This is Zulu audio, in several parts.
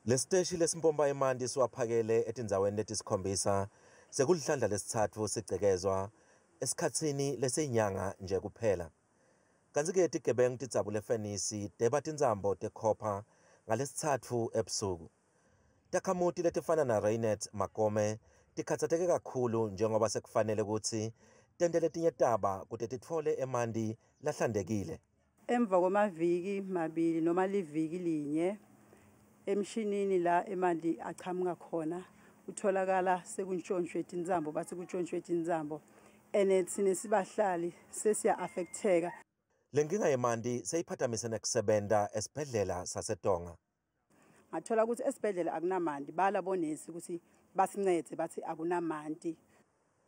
Lesiteshi lesimpompa emanti siwaphakele etindzaweni letisikhombisa sekulihlandla lesitsatfu sigcekezwa esikhatsini leseyinyanga nje kuphela. Kantsi-ke tigebengu tidzabule efenisi teba tindzambo tekhopha ngalesitsatfu ebusuku. Takhamuti letifana na Reinet Makome tikhatsateke kakhulu njengoba sekufanele kutsi tente letinye taba kute titfole emanti lahlantekile. Emva kwamaviki mabili noma liviki linye emshinini la emanti achamuka khona utholakala sekuntshontshwe tindzambo bathi kuntshontshiwe tindzambo and sinesibahlali sesiya affecteka. Lenkinga yemanti seyiphatamise nekusebenta esibhedlela saseTonga. Ngathola ukuthi esibhedlela akunamanti bala bonesi ukuthi basincede bathi akunamanti.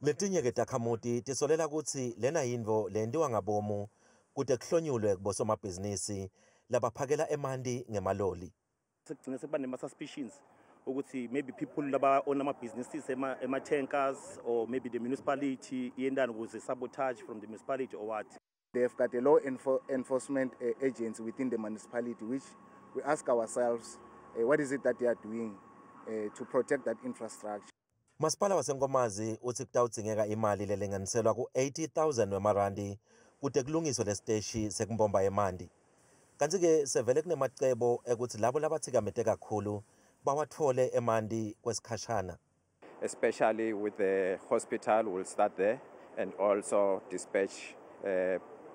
Letinye ke takhamuti tisolela kutsi lena yintfo lentiwa ngabomu kute kuhlonyulwe kubosomabhizinisi labaphakela emanti ngemaloli. Sekugcina sekuba nema-suspicions ukuthi maybe people laba own ama-businesses ema-tankers or maybe the municipality iyendani ukuze sabotage from the municipality or what. They've got a law enforcement agency within the municipality, which we ask ourselves, what is it that they are doing to protect that infrastructure? Masipala wasenkomazi uthi kutawudzingeka imali lelinganiselwa ku-80,000 wemarandi kute kulungiswe lesiteshi sekumpompa emanti. Kantsi-ke sevele kunemacebo ekuthi labo labatsikamete kakhulu bawatfole emanti kwesikhashana. Especially with the hospital, we'll start there and also dispatch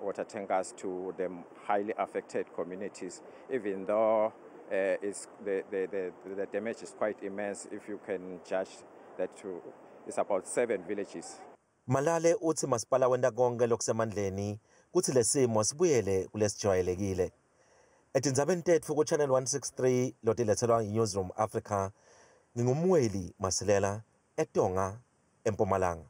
water tankers to the highly affected communities, even though the damage is quite immense. If you can judge that it's about 7 villages. Malale uthi masipala wenda konke lokusemandleni kuthi lesimo sibuyele kulesijwayelekile. Etindzabeni tetfu ku Channel 163 lotiletselwa Newsroom Africa, ngingumweli Masilela eTonga, eMpumalanga.